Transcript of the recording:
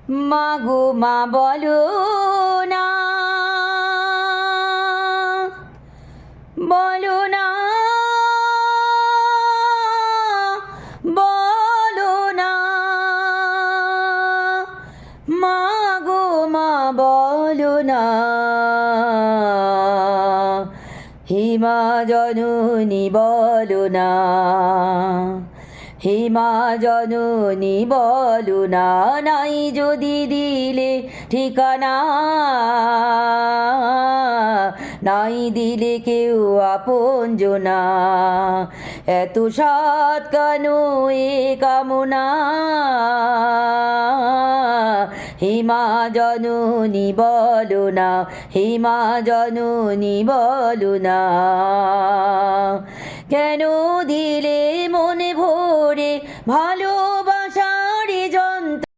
মাগো মা বলো না, বলো না, বলো না, মাগো মা বলো না। হে মা জননী বলো না, হে মা জননী বলো না, নাই যদি দিলে ঠিকানা, নাই দিলে কেউ আপনজনা, এত সাত কেন এ কামনা। হে মা জননী বলো না, হে মা জননী বলো না। কেন দিলে মনে ভরে ভালো